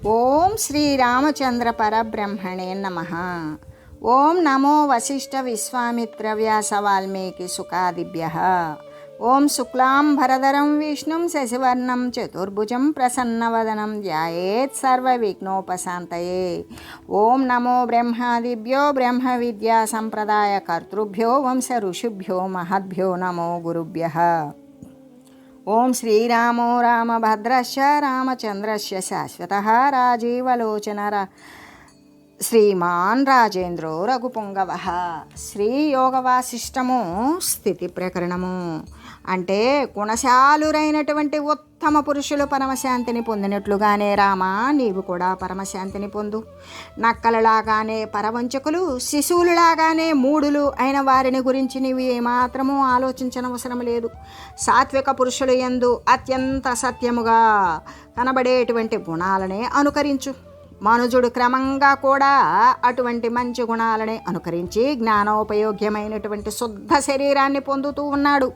ఓం శ్రీరామచంద్ర పరబ్రహ్మణే నమః. ఓం నమో వశిష్ఠ విశ్వామిత్ర వ్యాస వాల్మీకి సుఖాదిభ్యః. ఓం శుక్లాంబరధరం విష్ణుం శశివర్ణం చతుర్భుజం ప్రసన్నవదనం ధ్యాయేత్ సర్వవిఘ్నోపశాంతయే. ఓం నమో బ్రహ్మాదిభ్యో బ్రహ్మ విద్యా సంప్రదాయ కర్తృభ్యో వంశ ఋషిభ్యో మహద్భ్యో నమో గురుభ్యః. ఓం శ్రీరామో రామభద్రశ్చ రామచంద్రస్య శాశ్వతః రాజీవలోచన శ్రీమాన్ రాజేంద్రో రఘుపుంగవః. శ్రీయోగవాసిష్టము స్థితి ప్రకరణము అంటే గుణశాలురైనటువంటి ఉత్తమ పురుషులు పరమశాంతిని పొందినట్లుగానే రామా నీవు కూడా పరమశాంతిని పొందు. నక్కలలాగానే పరవంచకులు, శిశువులలాగానే మూఢులు అయిన వారిని గురించి నీవు ఏమాత్రమూ ఆలోచించనవసరం లేదు. సాత్విక పురుషులు యందు అత్యంత సత్యముగా కనబడేటువంటి గుణాలనే అనుకరించు. మనుజుడు క్రమంగా కూడా అటువంటి మంచి గుణాలని అనుకరించి జ్ఞానోపయోగ్యమైనటువంటి శుద్ధ శరీరాన్ని పొందుతూ ఉన్నాడు.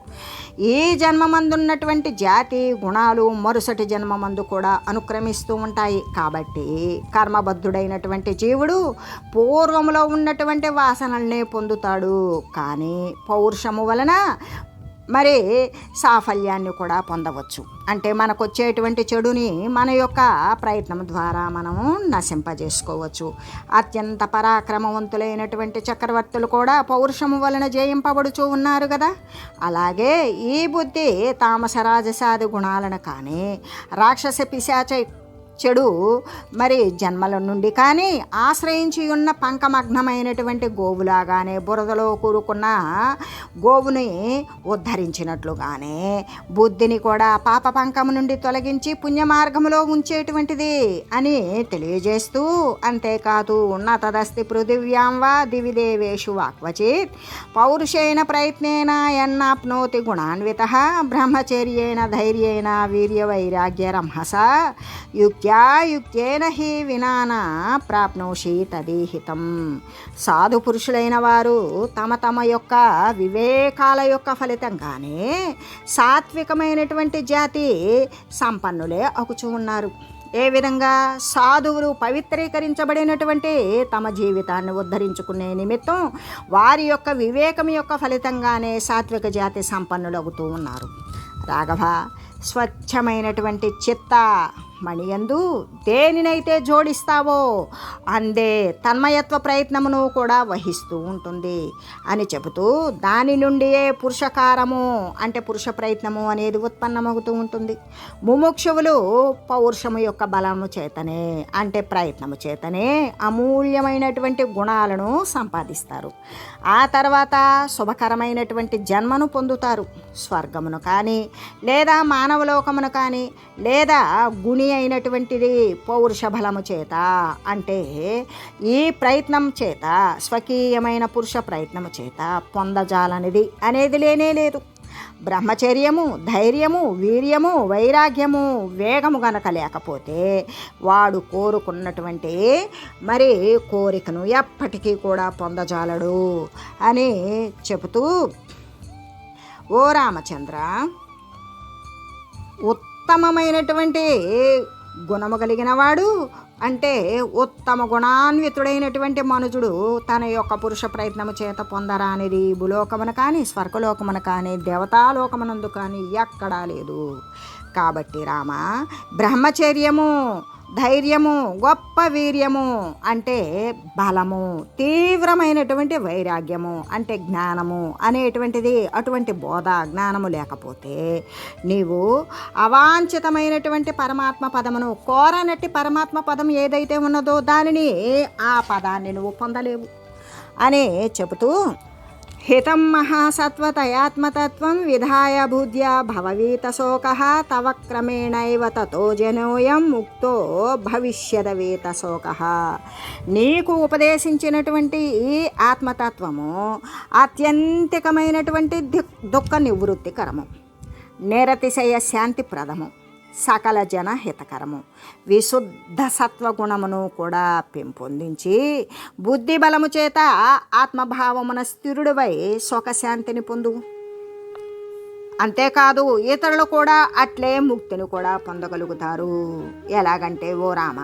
ఈ జన్మమందున్నటువంటి జాతి గుణాలు మరుసటి జన్మమందు కూడా అనుక్రమిస్తూ ఉంటాయి. కాబట్టి కర్మబద్ధుడైనటువంటి జీవుడు పూర్వములో ఉన్నటువంటి వాసనల్నే పొందుతాడు. కానీ పౌరుషము వలన మరి సాఫల్యాన్ని కూడా పొందవచ్చు. అంటే మనకు వచ్చేటువంటి చెడుని మన యొక్క ప్రయత్నం ద్వారా మనము నశింపజేసుకోవచ్చు. అత్యంత పరాక్రమవంతులైనటువంటి చక్రవర్తులు కూడా పౌరుషము వలన జయింపబడుచూ ఉన్నారు కదా. అలాగే ఈ బుద్ధి తామస రాజసాది గుణాలను కానీ రాక్షస పిశాచ చెడు మరి జన్మల నుండి కానీ ఆశ్రయించి ఉన్న పంకమగ్నమైనటువంటి గోవులాగానే బురదలో కూరుకున్న గోవుని ఉద్ధరించినట్లుగానే బుద్ధిని కూడా పాప పంకము నుండి తొలగించి పుణ్యమార్గములో ఉంచేటువంటిది అని తెలియజేస్తూ, అంతేకాదు ఉన్నతదస్తి పృథివ్యాం వా దివిదేవేషు వాక్వచిత్ పౌరుషేణ ప్రయత్నేన యన్నాప్నోతి గుణాన్వితః బ్రహ్మచర్యేణ ధైర్యేణ వీర్యవైరాగ్య రంహస యుక్తేన హి వినానా ప్రాప్నోషి తదీహితం. సాధు పురుషులైన వారు తమ తమ యొక్క వివేకాల యొక్క ఫలితంగానే సాత్వికమైనటువంటి జాతి సంపన్నులే అగుచూ ఉన్నారు. ఏ విధంగా? సాధువులు పవిత్రీకరించబడినటువంటి తమ జీవితాన్ని ఉద్ధరించుకునే నిమిత్తం వారి యొక్క వివేకం యొక్క ఫలితంగానే సాత్విక జాతి సంపన్నులవుతూ ఉన్నారు. రాఘవ, స్వచ్ఛమైనటువంటి చిత్త మణియందు దేనినైతే జోడిస్తావో అందే తన్మయత్వ ప్రయత్నమును కూడా వహిస్తూ ఉంటుంది అని చెబుతూ, దాని నుండియే పురుషకారము అంటే పురుష ప్రయత్నము అనేది ఉత్పన్నమవుతూ ఉంటుంది. ముముక్షువులు పౌరుషము యొక్క బలము చేతనే అంటే ప్రయత్నము చేతనే అమూల్యమైనటువంటి గుణాలను సంపాదిస్తారు. ఆ తర్వాత శుభకరమైనటువంటి జన్మను పొందుతారు. స్వర్గమును కానీ లేదా మానవలోకమును కానీ లేదా గుణి అయినటువంటిది పౌరుష బలము చేత అంటే ఈ ప్రయత్నం చేత స్వకీయమైన పురుష ప్రయత్నము చేత పొందజాలనిది అనేది లేనే లేదు. బ్రహ్మచర్యము, ధైర్యము, వీర్యము, వైరాగ్యము, వేగము గనక లేకపోతే వాడు కోరుకున్నటువంటి మరి కోరికను ఎప్పటికీ కూడా పొందజాలడు అని చెబుతూ, ఓ రామచంద్ర, ఉత్తమమైనటువంటి గుణము కలిగిన వాడు అంటే ఉత్తమ గుణాన్వితుడైనటువంటి మనుజుడు తన యొక్క పురుష ప్రయత్నము చేత పొందరానిది భూలోకమున కానీ స్వర్గలోకమున కానీ దేవతాలోకమునందు కానీ ఎక్కడా లేదు. కాబట్టి రామ, బ్రహ్మచర్యము, ధైర్యము, గొప్ప వీర్యము అంటే బలము, తీవ్రమైనటువంటి వైరాగ్యము అంటే జ్ఞానము అనేటువంటిది అటువంటి బోధ జ్ఞానము లేకపోతే నీవు అవాంఛితమైనటువంటి పరమాత్మ పదమును కోరనట్టి పరమాత్మ పదం ఏదైతే ఉన్నదో దానిని ఆ పదాన్ని నువ్వు పొందలేవు అని చెబుతూ, హితం మహాసత్వతయాత్మతత్వం విధాయ బుద్ధ్యా భవవీతశోకః తవ క్రమేణైవ తతో జనోయం ముక్తో భవిష్యదవీతశోకః. నీకు ఉపదేశించినటువంటి ఈ ఆత్మతత్వము ఆత్యంతికమైనటువంటి దుఃఖ నివృత్తికరము, నిరతిశయ శాంతిప్రదము, సకల జన హితకరము, విశుద్ధ సత్వగుణమును కూడా పెంపొందించి బుద్ధి బలము చేత ఆత్మభావమున స్థిరుడివై సుఖశాంతిని పొందు అంతేకాదు ఇతరులు కూడా అట్లే ముక్తిని కూడా పొందగలుగుతారు. ఎలాగంటే ఓ రామ,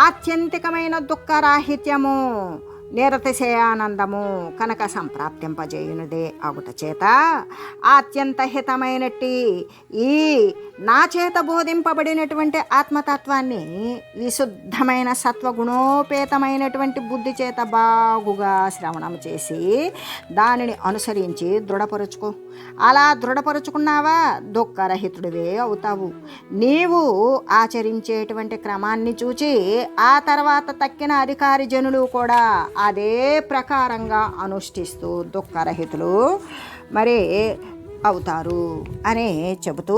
ఆత్యంతికమైన దుఃఖరాహిత్యము నిరతిశయానందము కనుక సంప్రాప్తింపజేయునిదే అగుట చేత అత్యంత హితమైనట్టి ఈ నా చేత బోధింపబడినటువంటి ఆత్మతత్వాన్ని విశుద్ధమైన సత్వగుణోపేతమైనటువంటి బుద్ధి చేత బాగుగా శ్రవణం చేసి దానిని అనుసరించి దృఢపరుచుకో. అలా దృఢపరుచుకున్నావా దుఃఖరహితుడివే అవుతావు. నీవు ఆచరించేటువంటి క్రమాన్ని చూచి ఆ తర్వాత తక్కిన అధికారి జనులు కూడా అదే ప్రకారంగా అనుష్ఠిస్తూ దుఃఖరహితులు మరి అవుతారు అనే చెబుతూ,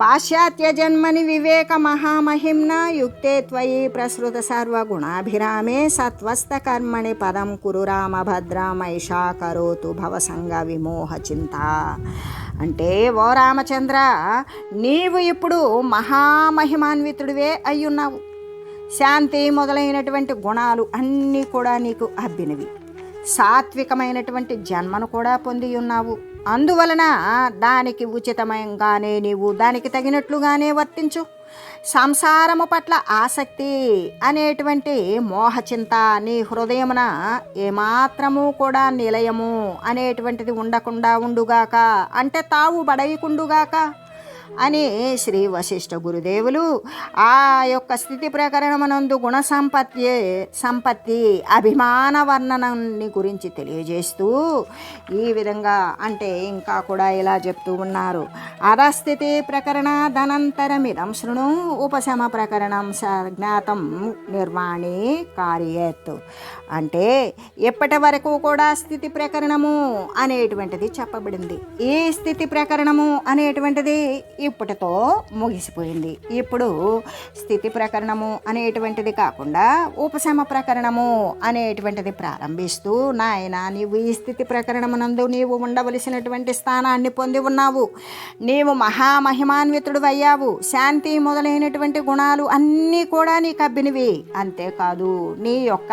పాశ్చాత్య జన్మని వివేక మహామహిమ్న యుక్తే త్వయి ప్రసృత సర్వగుణాభిరామే సత్వస్థ కర్మణి పదం కురు రామభద్ర మైషా కరోతు భవసంగ విమోహ చింత. అంటే ఓ రామచంద్ర, నీవు ఇప్పుడు మహామహిమాన్వితుడివే అయ్యున్నావు. శాంతి మొదలైనటువంటి గుణాలు అన్నీ కూడా నీకు అబ్బినవి. సాత్వికమైనటువంటి జన్మను కూడా పొంది ఉన్నావు. అందువలన దానికి ఉచితంగానే నీవు దానికి తగినట్లుగానే వర్తించు. సంసారము పట్ల ఆసక్తి అనేటువంటి మోహచింత నీ హృదయమున ఏమాత్రము కూడా నిలయము అనేటువంటిది ఉండకుండా ఉండుగాక, అంటే తావు బడయకుండుగాక అని శ్రీ వశిష్ఠ గురుదేవులు ఆ యొక్క స్థితి ప్రకరణమునందు గుణ సంపత్తి అభిమాన వర్ణనాన్ని గురించి తెలియజేస్తూ ఈ విధంగా అంటే ఇంకా కూడా ఇలా చెప్తూ ఉన్నారు. అధస్థితి ప్రకరణ ధనంతరమిదం శృణు ఉపశమ ప్రకరణం జ్ఞాతం నిర్వాణి కార్యేత్. అంటే ఎప్పటి వరకు కూడా స్థితి ప్రకరణము అనేటువంటిది చెప్పబడింది. ఈ స్థితి ప్రకరణము అనేటువంటిది ఇప్పటితో ముగిసిపోయింది. ఇప్పుడు స్థితి ప్రకరణము అనేటువంటిది కాకుండా ఉపశమ ప్రకరణము అనేటువంటిది ప్రారంభిస్తూ, నాయన నీవు ఈ స్థితి ప్రకరణమునందు నీవు ఉండవలసినటువంటి స్థానాన్ని పొంది ఉన్నావు. నీవు మహామహిమాన్వితుడు అయ్యావు. శాంతి మొదలైనటువంటి గుణాలు అన్నీ కూడా నీకు అబ్బినవి. అంతేకాదు నీ యొక్క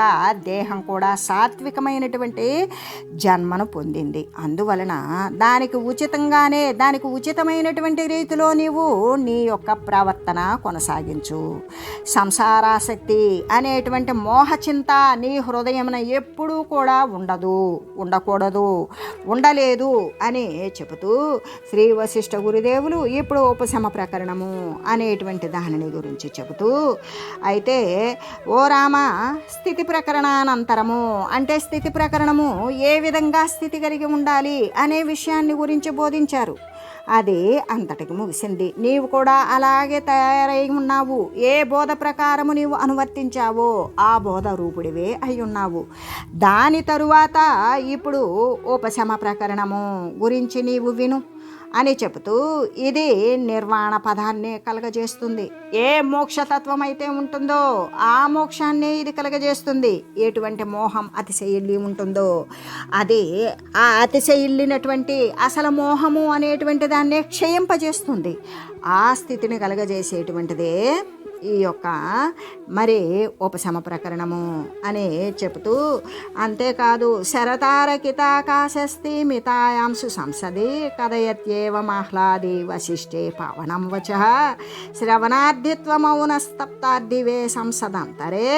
దేహం కూడా సాత్వికమైనటువంటి జన్మను పొందింది. అందువలన దానికి ఉచితమైనటువంటి రీతిలో నీవు నీ యొక్క ప్రవర్తన కొనసాగించు. సంసారాసక్తి అనేటువంటి మోహచింత నీ హృదయమున ఎప్పుడూ కూడా ఉండకూడదు, ఉండలేదు అని చెబుతూ శ్రీ వశిష్ఠ గురుదేవులు ఇప్పుడు ఉపశమ ప్రకరణము అనేటువంటి దానిని గురించి చెబుతూ, అయితే ఓ రామ, స్థితి ప్రకరణానంతరము అంటే స్థితి ప్రకరణము ఏ విధంగా స్థితి కలిగి ఉండాలి అనే విషయాన్ని గురించి బోధించారు. అది అంతటికి ముగిసింది. నీవు కూడా అలాగే తయారై ఉన్నావు. ఏ బోధ ప్రకారము నీవు అనువర్తించావో ఆ బోధ రూపుడివే అయి ఉన్నావు. దాని తరువాత ఇప్పుడు ఉపశమ ప్రకరణము గురించి నీవు విను అని చెబుతూ ఇది నిర్వాణ పదాన్ని కలగజేస్తుంది. ఏ మోక్షతత్వం అయితే ఉంటుందో ఆ మోక్షాన్ని ఇది కలగజేస్తుంది. ఎటువంటి మోహం అతిశయిల్లి ఉంటుందో అది ఆ అతిశయిల్లినటువంటి అసలు మోహము అనేటువంటి దాన్ని క్షయింపజేస్తుంది. ఆ స్థితిని కలగజేసేటువంటిదే ఈ యొక్క మరి ఉపశమ ప్రకరణము అని చెబుతూ, అంతేకాదు శరతారకితాకాశస్తి మితాయాంశు సంసది కథయత్యేవ ఆహ్లాది వశిష్ఠే పవనం వచ శ్రవణార్థిత్వమౌనస్తప్తార్థివే సంసదంతరే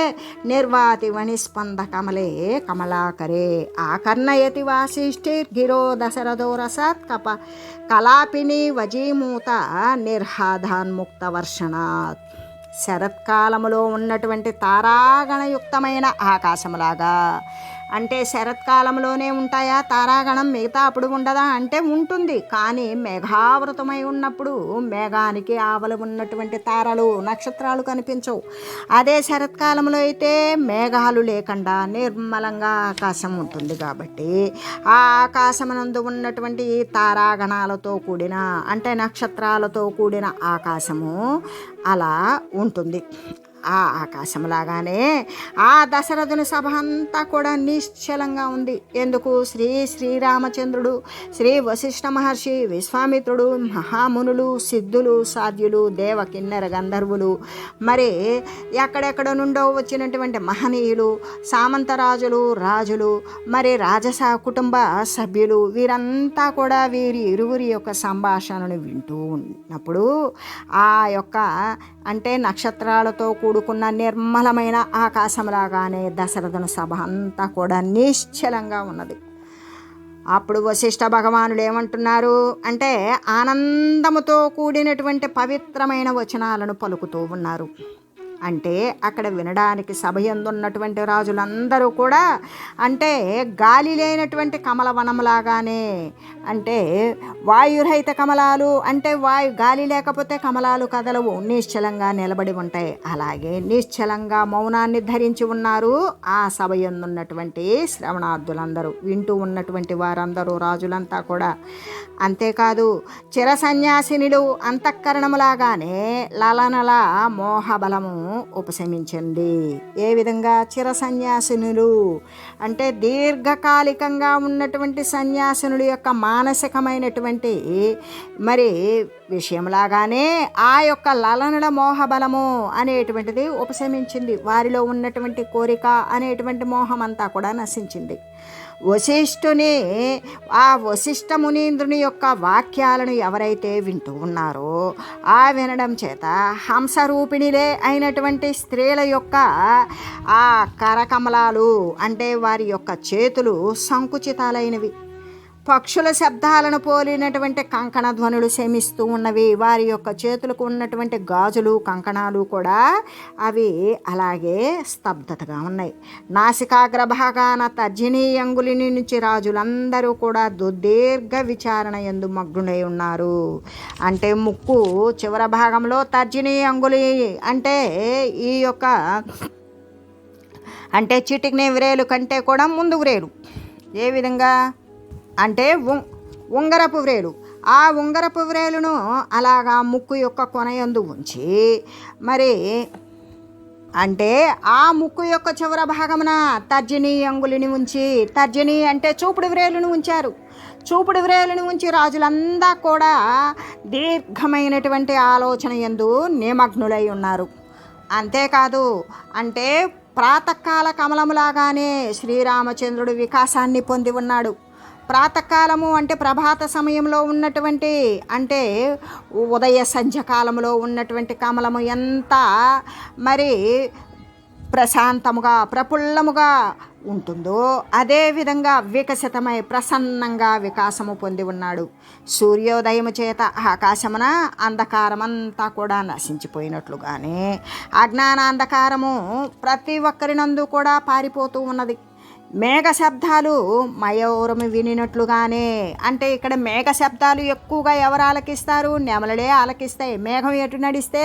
నిర్వాతి వనిస్పంద కమలే కమలాకరే ఆకర్ణయతి వాసిష్ఠిర్గిరో దశరథో రసాత్ కలాపిని వజీమూత నిర్హాదాన్ముక్త వర్షణాత్. శరత్కాలములో ఉన్నటువంటి తారాగణయుక్తమైన ఆకాశములాగా, అంటే శరత్కాలంలోనే ఉంటాయా తారాగణం, మిగతా అప్పుడు ఉండదా అంటే ఉంటుంది. కానీ మేఘావృతమై ఉన్నప్పుడు మేఘానికి ఆవల ఉన్నటువంటి తారలు నక్షత్రాలు కనిపించవు. అదే శరత్కాలంలో అయితే మేఘాలు లేకుండా నిర్మలంగా ఆకాశం ఉంటుంది. కాబట్టి ఆ ఆకాశమునందు ఉన్నటువంటి తారాగణాలతో కూడిన అంటే నక్షత్రాలతో కూడిన ఆకాశము అలా ఉంటుంది. ఆ ఆకాశంలాగానే ఆ దశరథుని సభ అంతా కూడా నిశ్చలంగా ఉంది. ఎందుకు? శ్రీరామచంద్రుడు, శ్రీ వశిష్ఠ మహర్షి, విశ్వామిత్రుడు, మహామునులు, సిద్ధులు, సాధ్యులు, దేవ కిన్నెర గంధర్వులు, మరి ఎక్కడెక్కడ నుండో వచ్చినటువంటి మహనీయులు, సామంతరాజులు, రాజులు, మరి రాజస కుటుంబ సభ్యులు, వీరంతా కూడా వీరి ఇరువురి యొక్క సంభాషణను వింటూ ఉన్నప్పుడు ఆ యొక్క అంటే నక్షత్రాలతో కూడుకున్న నిర్మలమైన ఆకాశంలాగానే దశరథుని సభ అంతా కూడా నిశ్చలంగా ఉన్నది. అప్పుడు వశిష్ఠ భగవానుడు ఏమంటున్నారు అంటే ఆనందముతో కూడినటువంటి పవిత్రమైన వచనాలను పలుకుతూ ఉన్నారు. అంటే అక్కడ వినడానికి సభ యందున్నటువంటి రాజులందరూ కూడా అంటే గాలి లేనటువంటి కమలవనంలాగానే, అంటే వాయురహిత కమలాలు, అంటే గాలి లేకపోతే కమలాలు కదలవు, నిశ్చలంగా నిలబడి ఉంటాయి. అలాగే నిశ్చలంగా మౌనాన్ని ధరించి ఉన్నారు ఆ సభ యందున్నటువంటి శ్రవణార్థులందరూ, వింటూ ఉన్నటువంటి వారందరూ, రాజులంతా కూడా. అంతేకాదు చిర సన్యాసినులు అంతఃకరణములాగానే లలనల మోహబలము ఉపశమించింది. ఏ విధంగా? చిర సన్యాసినులు అంటే దీర్ఘకాలికంగా ఉన్నటువంటి సన్యాసినుల యొక్క మానసికమైనటువంటి మరి విషయంలాగానే ఆ యొక్క లలనల మోహబలము అనేటువంటిది ఉపశమించింది. వారిలో ఉన్నటువంటి కోరిక అనేటువంటి మోహం అంతా కూడా నశించింది. వశిష్ఠుని ఆ వశిష్ఠ మునీంద్రుని యొక్క వాక్యాలను ఎవరైతే వింటూ ఉన్నారో ఆ వినడం చేత హంసరూపిణిలే అయినటువంటి స్త్రీల యొక్క ఆ కరకమలాలు, అంటే వారి యొక్క చేతులు సంకుచితాలైనవి, పక్షుల శబ్దాలను పోలినటువంటి కంకణ ధ్వనులు శమిస్తూ ఉన్నవి. వారి యొక్క చేతులకు ఉన్నటువంటి గాజులు, కంకణాలు కూడా అవి అలాగే స్తబ్దతగా ఉన్నాయి. నాసికాగ్రభాగాన తర్జనీ అంగుళి నుంచి రాజులందరూ కూడా సుదీర్ఘ విచారణ యందు మగ్నులై ఉన్నారు. అంటే ముక్కు చివర భాగంలో తర్జనీ అంగుళి అంటే ఈ యొక్క అంటే చిటికిన వ్రేలు కంటే కూడా ముందు వ్రేలు. ఏ విధంగా అంటే ఉంగరపు వ్రేలు, ఆ ఉంగరపు వ్రేలును అలాగా ముక్కు యొక్క కొనయందు ఉంచి మరి అంటే ఆ ముక్కు యొక్క చివర భాగమున తర్జనీ అంగుళిని ఉంచి, తర్జనీ అంటే చూపుడు వ్రేలును ఉంచారు. చూపుడు వ్రేలును ఉంచి రాజులంతా కూడా దీర్ఘమైనటువంటి ఆలోచన యందు నిమగ్నులై ఉన్నారు. అంతేకాదు అంటే ప్రాతకాల కమలములాగానే శ్రీరామచంద్రుడు వికాసాన్ని పొంది ఉన్నాడు. ప్రాతకాలము అంటే ప్రభాత సమయంలో ఉన్నటువంటి, అంటే ఉదయ సంధ్యకాలంలో ఉన్నటువంటి కమలము ఎంత మరి ప్రశాంతముగా ప్రఫుల్లముగా ఉంటుందో అదేవిధంగా వికసితమై ప్రసన్నంగా వికాసము పొంది ఉన్నాడు. సూర్యోదయము చేత ఆకాశమున అంధకారమంతా కూడా నశించిపోయినట్లుగానే అజ్ఞానాంధకారము ప్రతి ఒక్కరినందు కూడా పారిపోతూ ఉన్నది. మేఘ శబ్దాలు మయూరము వినినట్లుగానే, అంటే ఇక్కడ మేఘ శబ్దాలు ఎక్కువగా ఎవరు ఆలకిస్తారు? నెమలలే ఆలకిస్తాయి. మేఘం ఎటు నడిస్తే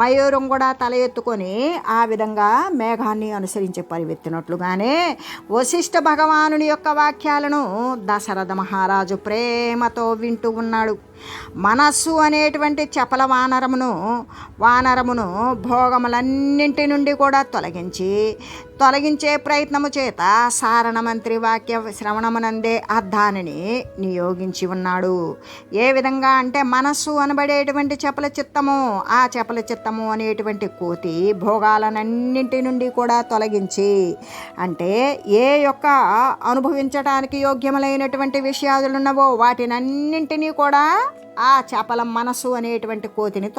మయూరం కూడా తల ఎత్తుకొని ఆ విధంగా మేఘాన్ని అనుసరించి పరిగెత్తినట్లుగానే వశిష్ఠ భగవానుని యొక్క వాక్యాలను దశరథ మహారాజు ప్రేమతో వింటూ ఉన్నాడు. మనస్సు అనేటువంటి చపల వానరమును భోగములన్నింటి నుండి కూడా తొలగించే ప్రయత్నము చేత సారణ మంత్రి వాక్య శ్రవణమునందే అర్థాన్ని నియోగించి ఉన్నాడు. ఏ విధంగా అంటే మనస్సు అనబడేటువంటి చపల చిత్తము, ఆ చపల చిత్తము అనేటువంటి కోతి భోగాలన్నింటి నుండి కూడా తొలగించి, అంటే ఏ యొక్క అనుభవించడానికి యోగ్యములైనటువంటి విషయాలున్నవో వాటినన్నింటినీ కూడా ఆ చపల మనసు అనేటువంటి కోతిని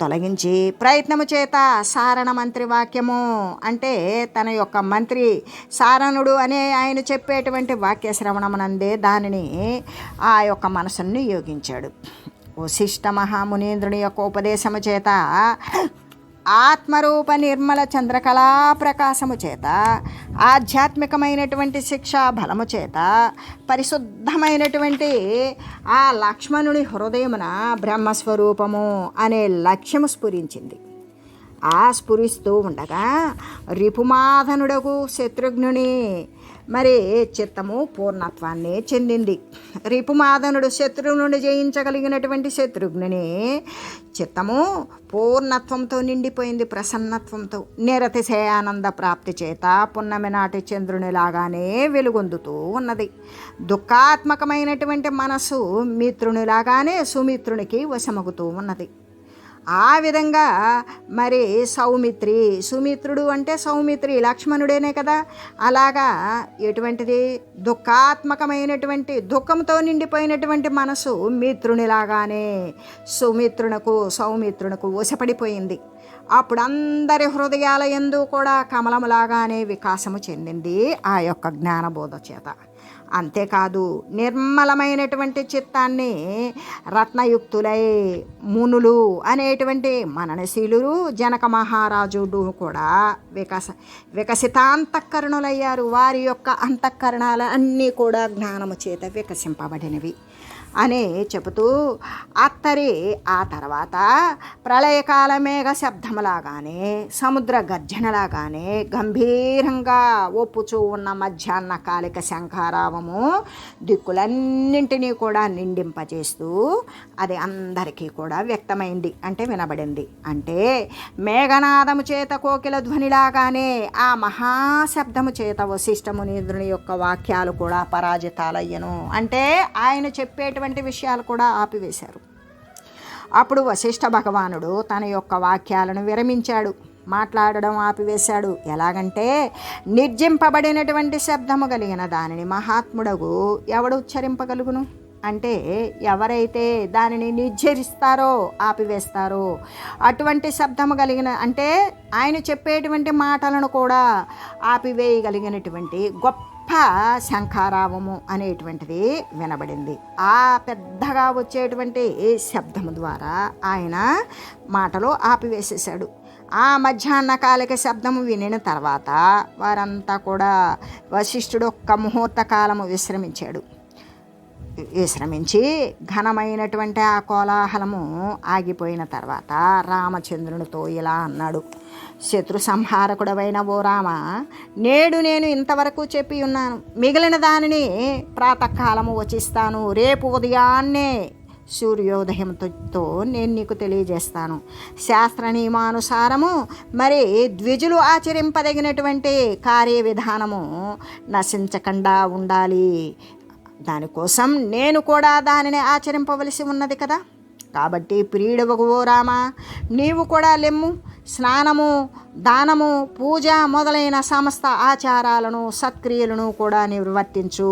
తొలగించి ప్రయత్నము చేత సారణ మంత్రి వాక్యము, అంటే తన యొక్క మంత్రి సారణుడు అనే ఆయన చెప్పేటువంటి వాక్య శ్రవణమునందే దానిని ఆ యొక్క మనసును నియోగించాడు. వశిష్ఠ మహామునీంద్రుని యొక్క ఉపదేశము చేత ఆత్మరూప నిర్మల చంద్రకళా ప్రకాశము చేత ఆధ్యాత్మికమైనటువంటి శిక్షా బలము చేత పరిశుద్ధమైనటువంటి ఆ లక్ష్మణుని హృదయమున బ్రహ్మస్వరూపము అనే లక్ష్యము స్ఫురించింది. ఆ స్ఫురిస్తూ ఉండగా రిపుమాధనుడకు శత్రుఘ్నుని మరి చిత్తము పూర్ణత్వాన్ని చెందింది. రిపుమాధనుడు శత్రుఘ్నుని జయించగలిగినటువంటి శత్రుఘ్నుని చిత్తము పూర్ణత్వంతో నిండిపోయింది, ప్రసన్నత్వంతో. నిరతిశయానంద ప్రాప్తి చేత పున్నమి నాటి చంద్రునిలాగానే వెలుగొందుతూ ఉన్నది. దుఃఖాత్మకమైనటువంటి మనసు మిత్రునిలాగానే సుమిత్రునికి వశమగుతూ ఉన్నది. ఆ విధంగా మరి సుమిత్రుడు అంటే సౌమిత్రి లక్ష్మణుడేనే కదా. అలాగా ఎటువంటిది దుఃఖాత్మకమైనటువంటి దుఃఖంతో నిండిపోయినటువంటి మనసు మిత్రునిలాగానే సౌమిత్రునకు వశపడిపోయింది. అప్పుడు అందరి హృదయాల యందు కూడా కమలములాగానే వికాసము చెందింది ఆ యొక్క జ్ఞానబోధ చేత. అంతేకాదు నిర్మలమైనటువంటి చిత్తాన్ని రత్నయుక్తులై మునులు అనేటువంటి మననశీలురు జనక మహారాజుడు కూడా వికసితాంతఃకరణులయ్యారు. వారి యొక్క అంతఃకరణాలు అన్నీ కూడా జ్ఞానము చేత వికసింపబడినవి అని చెబుతూ ఆ తర్వాత ప్రళయకాల మేఘ శబ్దములాగానే సముద్ర గర్జనలాగానే గంభీరంగా ఒప్పుచూ ఉన్న మధ్యాహ్న కాలిక శంఖారావము దిక్కులన్నింటినీ కూడా నిండింపచేస్తూ అది అందరికీ కూడా వ్యక్తమైంది, అంటే వినబడింది. అంటే మేఘనాదము చేత కోకిల ధ్వనిలాగానే ఆ మహాశబ్దము చేత వశిష్ఠ మునీంద్రుని యొక్క వాక్యాలు కూడా పరాజితాలయ్యను. అంటే ఆయన చెప్పేటువంటి విషయాలు కూడా ఆపివేశారు. అప్పుడు వశిష్ఠ భగవానుడు తన యొక్క వాక్యాలను విరమించాడు, మాట్లాడడం ఆపివేశాడు. ఎలాగంటే నిర్జింపబడినటువంటి శబ్దము కలిగిన దానిని మహాత్ముడగు ఎవడు ఉచ్చరింపగలుగును? అంటే ఎవరైతే దానిని నిర్జరిస్తారో ఆపివేస్తారో అటువంటి శబ్దము కలిగిన, అంటే ఆయన చెప్పేటువంటి మాటలను కూడా ఆపివేయగలిగినటువంటి గొప్ప శంఖారావము అనేటువంటిది వినబడింది. ఆ పెద్దగా వచ్చేటువంటి శబ్దము ద్వారా ఆయన మాటలు ఆపివేసేశాడు. ఆ మధ్యాహ్న కాలిక శబ్దము వినిన తర్వాత వారంతా కూడా వశిష్ఠుడు ఒక్క ముహూర్త కాలము విశ్రమించి ఘనమైనటువంటి ఆ కోలాహలము ఆగిపోయిన తర్వాత రామచంద్రునితో ఇలా అన్నాడు: శత్రు సంహారకుడవైన ఓ రామ, నేడు నేను ఇంతవరకు చెప్పి ఉన్నాను. మిగిలిన దానిని ప్రాతకాలము వచిస్తాను. రేపు ఉదయాన్నే సూర్యోదయంతో నేను నీకు తెలియజేస్తాను. శాస్త్ర నియమానుసారము మరి ద్విజులు ఆచరింపదగినటువంటి కార్యవిధానము నశించకుండా ఉండాలి. దానికోసం నేను కూడా దానిని ఆచరింపవలసి ఉన్నది కదా. కాబట్టి ప్రియుడవగు ఓ రామ, నీవు కూడా లెమ్ము. స్నానము, దానము, పూజ మొదలైన సమస్త ఆచారాలను సత్క్రియలను కూడా నిర్వర్తించు.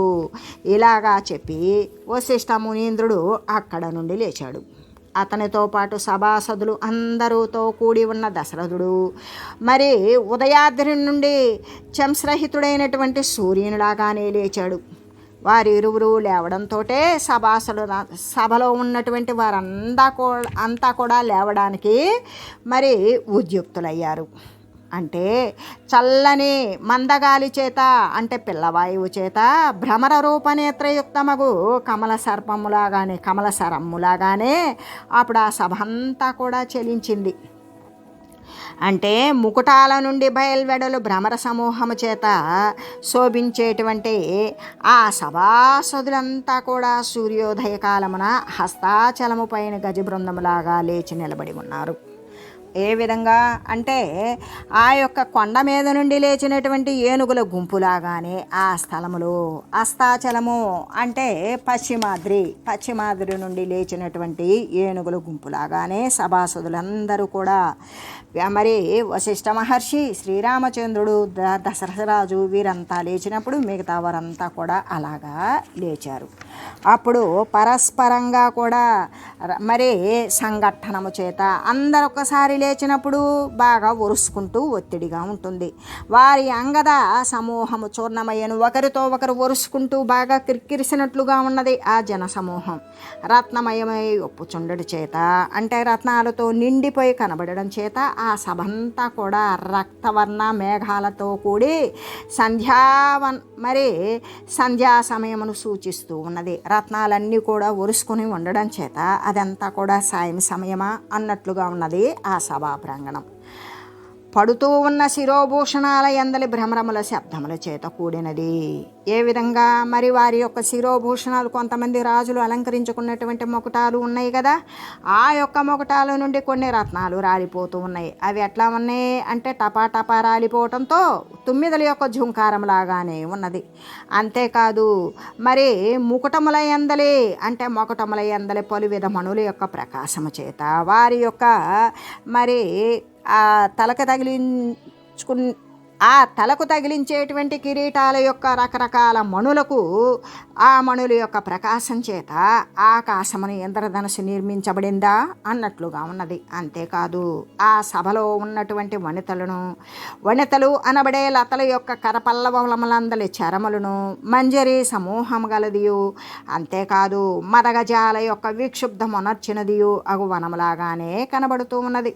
ఇలాగా చెప్పి వశిష్ఠ మునీంద్రుడు అక్కడ నుండి లేచాడు. అతనితో పాటు సభాసదులు అందరూతో కూడి ఉన్న దశరథుడు మరి ఉదయాద్రి నుండి చంస్రహితుడైనటువంటి సూర్యునిలాగానే లేచాడు. వారిరువురు లేవడంతో సభలో ఉన్నటువంటి అంతా కూడా లేవడానికి మరి ఉద్యుక్తులయ్యారు. అంటే చల్లని మందగాలి చేత, అంటే పిల్లవాయువు చేత భ్రమర రూపనేత్రయుక్తమగు కమల సరమ్ములాగానే అప్పుడు ఆ సభ అంతా కూడా చలించింది. అంటే ముకుటాల నుండి బయల్వెడలు భ్రమర సమూహము చేత శోభించేటువంటి ఆ సభాసదులంతా కూడా సూర్యోదయ కాలమున హస్తాచలము పైన గజబృందములాగా లేచి నిలబడి ఉన్నారు. ఏ విధంగా అంటే ఆ యొక్క కొండ మీద నుండి లేచినటువంటి ఏనుగుల గుంపులాగానే ఆ స్థలములో అస్తాచలము అంటే పశ్చిమాద్రి నుండి లేచినటువంటి ఏనుగుల గుంపులాగానే సభాసదులందరూ కూడా మరి వశిష్ఠ మహర్షి, శ్రీరామచంద్రుడు, దశరథరాజు వీరంతా లేచినప్పుడు మిగతా వారంతా కూడా అలాగా లేచారు. అప్పుడు పరస్పరంగా కూడా మరి సంఘటనము చేత అందరు ఒక్కసారి లేచినప్పుడు బాగా ఒరుసుకుంటూ ఒత్తిడిగా ఉంటుంది. వారి అంగద సమూహము చూర్ణమయ్యను. ఒకరితో ఒకరు ఒరుసుకుంటూ బాగా కిరికిరిసినట్లుగా ఉన్నది ఆ జన సమూహం. రత్నమయమై ఒప్పుచుండడి చేత, అంటే రత్నాలతో నిండిపోయి కనబడడం చేత ఆ సభంతా కూడా రక్తవర్ణ మేఘాలతో కూడి సంధ్యా సమయమును సూచిస్తూ ఉన్నది. రత్నాలన్నీ కూడా ఒరుసుకొని ఉండడం చేత అదంతా కూడా సాయం సమయమా అన్నట్లుగా ఉన్నది ఆ సభా ప్రాంగణం. పడుతూ ఉన్న శిరోభూషణాల యందలి భ్రమరముల శబ్దముల చేత కూడినది. ఏ విధంగా మరి వారి యొక్క శిరోభూషణాలు, కొంతమంది రాజులు అలంకరించుకున్నటువంటి మొకటాలు ఉన్నాయి కదా, ఆ యొక్క మొకటాల నుండి కొన్ని రత్నాలు రాలిపోతూ ఉన్నాయి. అవి ఎట్లా ఉన్నాయి అంటే టపా టపా రాలిపోవటంతో తుమ్మిదల యొక్క ఝుంకారం లాగానే ఉన్నది. అంతేకాదు మరి ముకుటముల యందలి అంటే మొకటముల యందలి పలు విధ మణుల యొక్క ప్రకాశము చేత వారి యొక్క మరి ఆ తలకు తగిలించేటువంటి కిరీటాల యొక్క రకరకాల మణులకు, ఆ మణుల యొక్క ప్రకాశం చేత ఆకాశమును ఇంద్రధనుసు నిర్మించబడిందా అన్నట్లుగా ఉన్నది. అంతేకాదు ఆ సభలో ఉన్నటువంటి వనితలు అనబడే లతల యొక్క కరపల్లవములందలి చరములను మంజరి సమూహం గలదియు, అంతేకాదు మదగజాల యొక్క విక్షుబ్ధమునర్చినదియు అగు వనములాగానే కనబడుతూ ఉన్నది.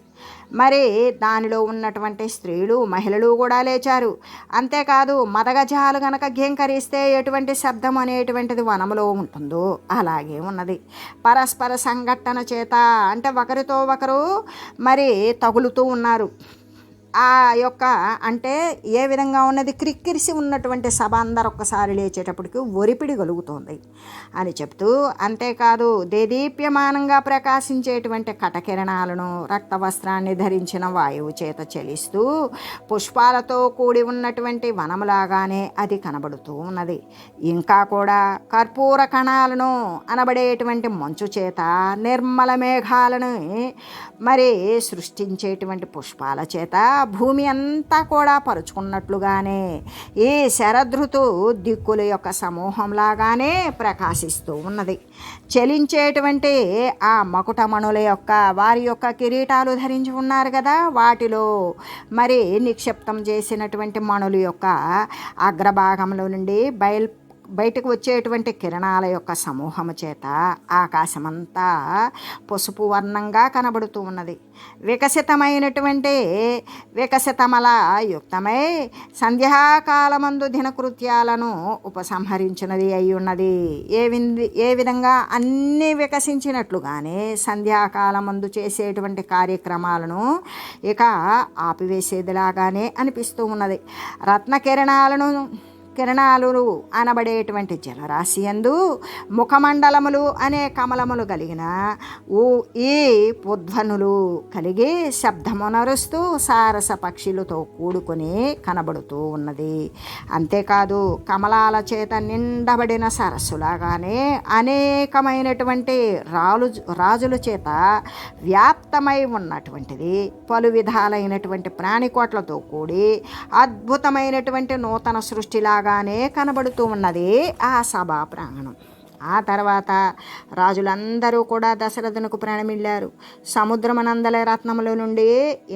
మరి దానిలో ఉన్నటువంటి స్త్రీలు మహిళలు కూడా లేచారు. అంతేకాదు మదగజాలు గనక ఘేంకరిస్తే ఎటువంటి శబ్దం అనేటువంటిది వనములో ఉంటుందో అలాగే ఉన్నది. పరస్పర సంఘటన చేత అంటే ఒకరితో ఒకరు మరి తగులుతూ ఉన్నారు. ఆ యొక్క అంటే ఏ విధంగా ఉన్నది, క్రిక్కిరిసి ఉన్నటువంటి సభ అందరు ఒక్కసారి లేచేటప్పటికి ఒరిపిడి కలుగుతోంది అని చెప్తూ, అంతేకాదు దేదీప్యమానంగా ప్రకాశించేటువంటి కటకిరణాలను రక్త వస్త్రాన్ని ధరించిన వాయువు చేత చలిస్తూ పుష్పాలతో కూడి ఉన్నటువంటి వనములాగానే అది కనబడుతూ ఉన్నది. ఇంకా కూడా కర్పూర కణాలను అనబడేటువంటి మంచు చేత నిర్మల మేఘాలను మరి సృష్టించేటువంటి పుష్పాల చేత భూమి అంతా కూడా పరుచుకున్నట్లుగానే ఈ శరదృతు దిక్కుల యొక్క సమూహంలాగానే ప్రకాశిస్తూ ఉన్నది. చలించేటువంటి ఆ మకుటమణుల యొక్క వారి యొక్క కిరీటాలు ధరించి ఉన్నారు కదా, వాటిలో మరి నిక్షిప్తం చేసినటువంటి మణుల యొక్క అగ్రభాగంలో నుండి బయటకు వచ్చేటువంటి కిరణాల యొక్క సమూహము చేత ఆకాశమంతా పసుపు వర్ణంగా కనబడుతూ ఉన్నది. వికసితమల యుక్తమై సంధ్యాకాలమందు దినకృత్యాలను ఉపసంహరించినది అయి ఉన్నది. ఏ విధంగా అన్నీ వికసించినట్లుగానే సంధ్యాకాలమందు చేసేటువంటి కార్యక్రమాలను ఇక ఆపివేసేదిలాగానే అనిపిస్తూ ఉన్నది. రత్న కిరణాలు అనబడేటువంటి జలరాశి యందు ముఖమండలములు అనే కమలములు కలిగిన ఈ పుధ్వనులు కలిగి శబ్దమునరుస్తూ సారస పక్షులతో కూడుకొని కనబడుతూ ఉన్నది. అంతేకాదు కమలాల చేత నిండబడిన సరస్సులాగానే అనేకమైనటువంటి రాజుల చేత వ్యాప్తమై ఉన్నటువంటిది, పలు విధాలైనటువంటి ప్రాణికోట్లతో కూడి అద్భుతమైనటువంటి నూతన సృష్టిలా గానే కనబడుతూ ఉన్నది ఆ సభా ప్రాంగణం. ఆ తర్వాత రాజులందరూ కూడా దశరథునకు ప్రణమిల్లారు. సముద్రమనందల రత్నముల నుండి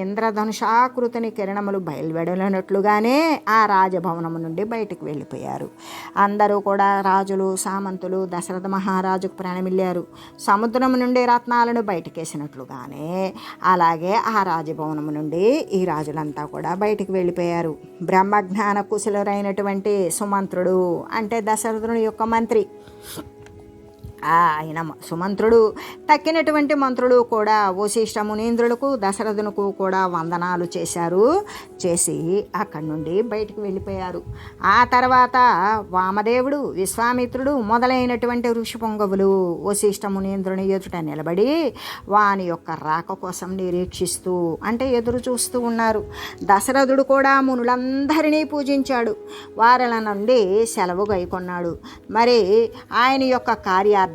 ఇంద్రధనుషాకృతిని కిరణములు బయలువెడలినట్లుగానే ఆ రాజభవనము నుండి బయటకు వెళ్ళిపోయారు. అందరూ కూడా రాజులు సామంతులు దశరథ మహారాజుకు ప్రణమిల్లారు. సముద్రము నుండి రత్నాలను బయటకేసినట్లుగానే అలాగే ఆ రాజభవనము నుండి ఈ రాజులంతా కూడా బయటికి వెళ్ళిపోయారు. బ్రహ్మజ్ఞాన కుశలురైనటువంటి సుమంత్రుడు అంటే దశరథుని యొక్క మంత్రి, ఆయన సుమంత్రుడు తక్కినటువంటి మంత్రులు కూడా వశిష్ఠ మునీంద్రులకు దశరథునకు కూడా వందనాలు చేసి అక్కడి నుండి బయటికి వెళ్ళిపోయారు. ఆ తర్వాత వామదేవుడు విశ్వామిత్రుడు మొదలైనటువంటి ఋషి పొంగవులు వశిష్ఠ మునీంద్రుని ఎదుట నిలబడి వాని యొక్క రాక కోసం నిరీక్షిస్తూ అంటే ఎదురు చూస్తూ ఉన్నారు. దశరథుడు కూడా మునులందరినీ పూజించాడు. వారిల నుండి సెలవు గైకొన్నాడు. మరి ఆయన యొక్క కార్యార్థం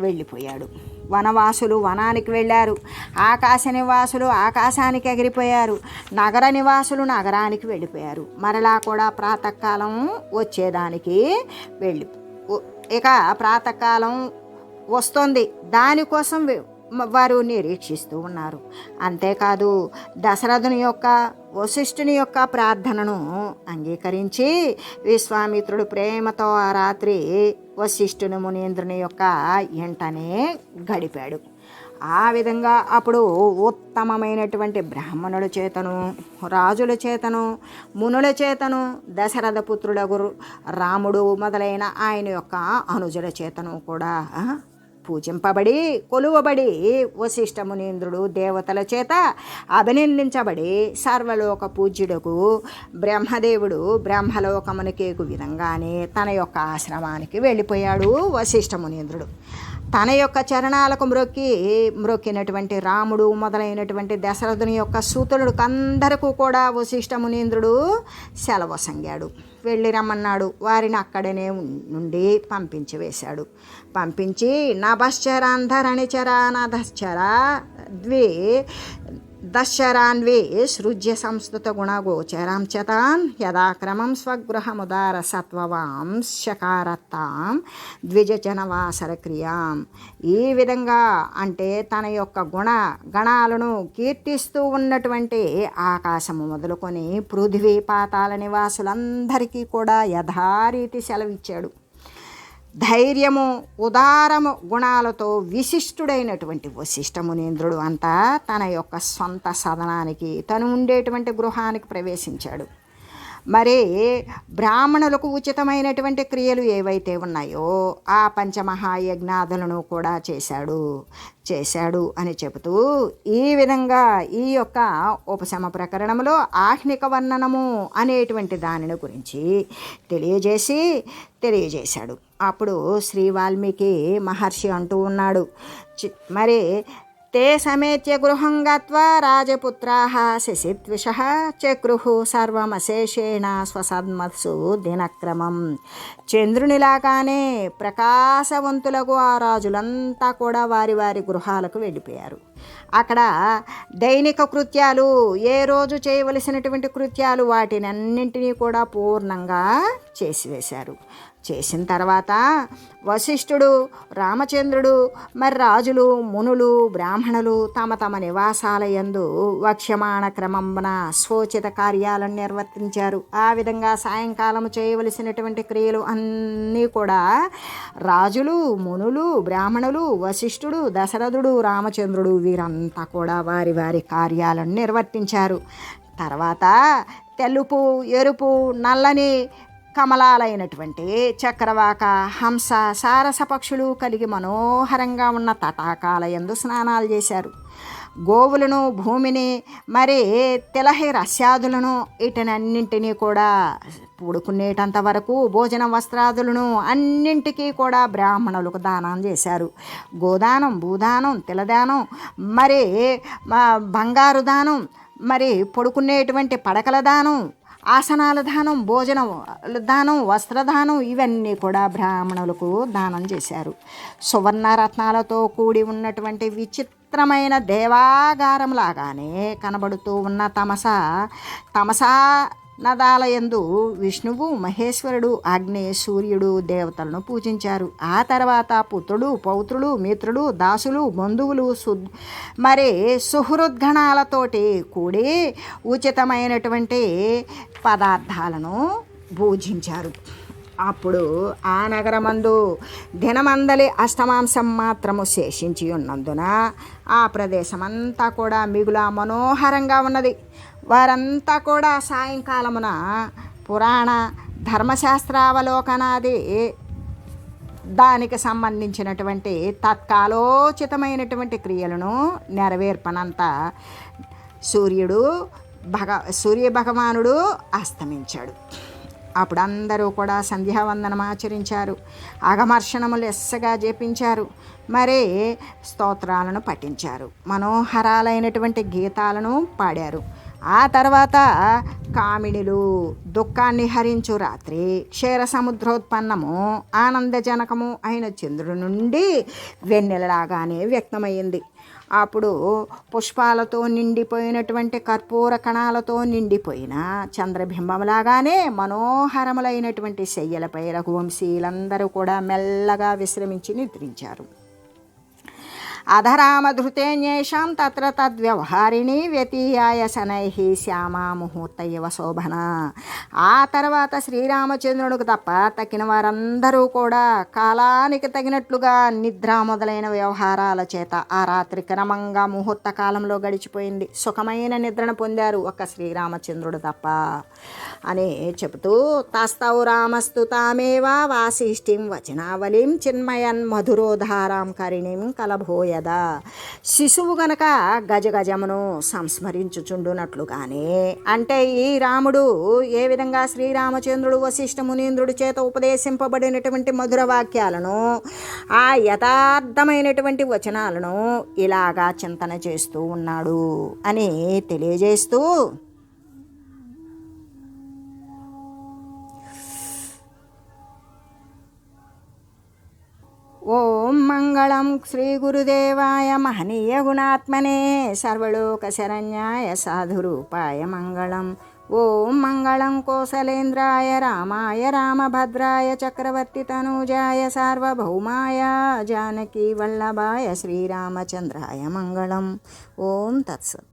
వెళ్ళిపోయాడు. వనవాసులు వనానికి వెళ్ళారు. ఆకాశ నివాసులు ఆకాశానికి ఎగిరిపోయారు. నగర నివాసులు నగరానికి వెళ్ళిపోయారు. మరలా కూడా ప్రాతకాలం వచ్చేదానికి ఇక ప్రాతకాలం వస్తుంది, దానికోసం వారు నిరీక్షిస్తూ ఉన్నారు. అంతేకాదు దశరథుని యొక్క వశిష్ఠుని యొక్క ప్రార్థనను అంగీకరించి విశ్వామిత్రుడు ప్రేమతో ఆ రాత్రి వశిష్ఠుని మునీంద్రుని యొక్క ఎంటనే గడిపాడు. ఆ విధంగా అప్పుడు ఉత్తమమైనటువంటి బ్రాహ్మణుల చేతను రాజుల చేతను మునుల చేతను దశరథ పుత్రుడగు రాముడు మొదలైన ఆయన యొక్క అనుజుల చేతను కూడా పూజింపబడి కొలువబడి వశిష్ఠ మునీంద్రుడు దేవతల చేత అభినందించబడి సర్వలోక పూజ్యుడకు బ్రహ్మదేవుడు బ్రహ్మలోకమునికేకు విధంగానే తన యొక్క ఆశ్రమానికి వెళ్ళిపోయాడు వశిష్ఠ మునీంద్రుడు. తన యొక్క చరణాలకు మ్రొక్కినటువంటి రాముడు మొదలైనటువంటి దశరథుని యొక్క సూతులకు అందరికీ కూడా వశిష్ఠ మునీంద్రుడు సెలవు సంగాడు. వెళ్ళి రమ్మన్నాడు. వారిని అక్కడనే నుండి పంపించి వేశాడు. పంపించి నభశ్చరాంధరణిచరా నధశ్చరా ద్వే దశరాన్వే సృజ్య సంస్కృత గుణగోచరాం చతాన్ యథాక్రమం స్వగృహముదార సత్వవాం శకారత్తాం ద్విజజనవాసర క్రియాం. ఈ విధంగా అంటే తన యొక్క గణాలను కీర్తిస్తూ ఉన్నటువంటి ఆకాశము మొదలుకొని పృథివీ పాతాల నివాసులందరికీ కూడా యథారీతి సెలవిచ్చాడు. ధైర్యము ఉదారము గుణాలతో విశిష్టుడైనటువంటి వశిష్ఠ మునీంద్రుడు అంతా తన యొక్క సొంత సదనానికి తను ఉండేటువంటి గృహానికి ప్రవేశించాడు. మరి బ్రాహ్మణులకు ఉచితమైనటువంటి క్రియలు ఏవైతే ఉన్నాయో ఆ పంచమహాయజ్ఞాదులను కూడా చేశాడు అని చెబుతూ ఈ విధంగా ఈ యొక్క ఉపశమ ప్రకరణంలో ఆహ్నిక వర్ణనము అనేటువంటి దానిని గురించి తెలియజేశాడు. అప్పుడు శ్రీ వాల్మీకి మహర్షి అంటూ ఉన్నాడు, మరి తే సమేత్య గృహం గత్వా రాజపుత్రాః శశిద్విషః చక్రుః సర్వమశేషేణ స్వసన్మత్సు దినక్రమం. చంద్రునిలాగానే ప్రకాశవంతులకు ఆ రాజులంతా కూడా వారి వారి గృహాలకు వెళ్ళిపోయారు. అక్కడ దైనిక కృత్యాలు, ఏ రోజు చేయవలసినటువంటి కృత్యాలు వాటినన్నింటినీ కూడా పూర్ణంగా చేసివేశారు. చేసిన తర్వాత వశిష్ఠుడు, రామచంద్రుడు, మరి రాజులు, మునులు, బ్రాహ్మణులు తమ తమ నివాసాలయందు వక్ష్యమాణ క్రమమున స్వోచిత కార్యాలను నిర్వర్తించారు. ఆ విధంగా సాయంకాలం చేయవలసినటువంటి క్రియలు అన్నీ కూడా రాజులు, మునులు, బ్రాహ్మణులు, వశిష్ఠుడు, దశరథుడు, రామచంద్రుడు వీరంతా కూడా వారి వారి కార్యాలను నిర్వర్తించారు. తర్వాత తెలుపు, ఎరుపు, నల్లని కమలాలైనటువంటి చక్రవాక, హంస, సారస పక్షులు కలిగి మనోహరంగా ఉన్న తటాకాలయందు స్నానాలు చేశారు. గోవులను, భూమిని, మరి తిలహి రస్యాదులను వీటన్నింటినీ కూడా పూడుకునేటంత వరకు భోజన వస్త్రాదులను అన్నింటికీ కూడా బ్రాహ్మణులకు దానం చేశారు. గోదానం, భూదానం, తిలదానం, మరి బంగారు దానం, మరి పడుకునేటువంటి పడకల దానం, ఆసనాల దానం, భోజనం దానం, వస్త్రదానం ఇవన్నీ కూడా బ్రాహ్మణులకు దానం చేశారు. సువర్ణరత్నాలతో కూడి ఉన్నటువంటి విచిత్రమైన దేవాగారం లాగానే కనబడుతూ ఉన్న తమసా నదాలయందు విష్ణువు, మహేశ్వరుడు, అగ్ని, సూర్యుడు దేవతలను పూజించారు. ఆ తర్వాత పుత్రుడు, పౌత్రులు, మిత్రులు, దాసులు, బంధువులు మరి సుహృద్గణాలతోటి కూడి ఉచితమైనటువంటి పదార్థాలను భూజించారు. అప్పుడు ఆ నగరమందు దినమందలి అష్టమాంశం మాత్రము శేషించి ఉన్నందున ఆ ప్రదేశమంతా కూడా మిగుల మనోహరంగా ఉన్నది. వారంతా కూడా సాయంకాలమున పురాణ ధర్మశాస్త్రావలోకనాది దానికి సంబంధించినటువంటి తత్కాలోచితమైనటువంటి క్రియలను నెరవేర్పనంతా సూర్య భగవానుడు అస్తమించాడు. అప్పుడు అందరూ కూడా సంధ్యావందనం ఆచరించారు. అగమర్షణములు లెస్సగా జపించారు. మరి స్తోత్రాలను పఠించారు. మనోహరాలైనటువంటి గీతాలను పాడారు. ఆ తర్వాత కామిణులు దుఃఖాన్ని హరించు రాత్రి క్షీర సముద్రోత్పన్నము ఆనందజనకము అయిన చంద్రుడి నుండి వెన్నెలలాగానే వ్యక్తమైంది. అప్పుడు పుష్పాలతో నిండిపోయినటువంటి కర్పూర కణాలతో నిండిపోయిన చంద్రబింబంలాగానే మనోహరములైనటువంటి శయ్యలపై రఘువంశీయులందరూ కూడా మెల్లగా విశ్రమించి నిద్రించారు. అధరామధృతేన్యేషాం తత్ర తద్వ్యవహారిణి వ్యతీయాయ శనైః శ్యామా ముహూర్త ఇవ శోభన. ఆ తర్వాత శ్రీరామచంద్రుడికి తప్ప తక్కిన వారందరూ కూడా కాలానికి తగినట్లుగా నిద్ర మొదలైన వ్యవహారాల చేత ఆ రాత్రి క్రమంగా ముహూర్త కాలంలో గడిచిపోయింది. సుఖమైన నిద్రను పొందారు ఒక్క శ్రీరామచంద్రుడు తప్ప అని చెబుతూ తస్తౌ రామస్తు తామేవ వాసిష్ఠిం వచనావళిం చిన్మయన్ మధురోధారాం కరిణిం కలభోయద. శిశువు గనక గజగజమును సంస్మరించుచుండునట్లుగానే, అంటే ఈ రాముడు ఏ విధంగా శ్రీరామచంద్రుడు వశిష్ఠ మునీంద్రుడి చేత ఉపదేశింపబడినటువంటి మధుర వాక్యాలను, ఆ యథార్థమైనటువంటి వచనాలను ఇలాగా చింతన చేస్తూ ఉన్నాడు అని తెలియజేస్తూ ఓం మంగళం శ్రీ గురుదేవాయ మహనీయ గుణాత్మనే సర్వలోకశరణ్యాయ సాధురూపాయ మంగళం. ఓం మంగళం కోసలేంద్రాయ రామాయ రామభద్రాయ చక్రవర్తి తనూజాయ సార్వభౌమాయ జానకీ వల్లభాయ శ్రీరామచంద్రాయ మంగళం. ఓం తత్సత్.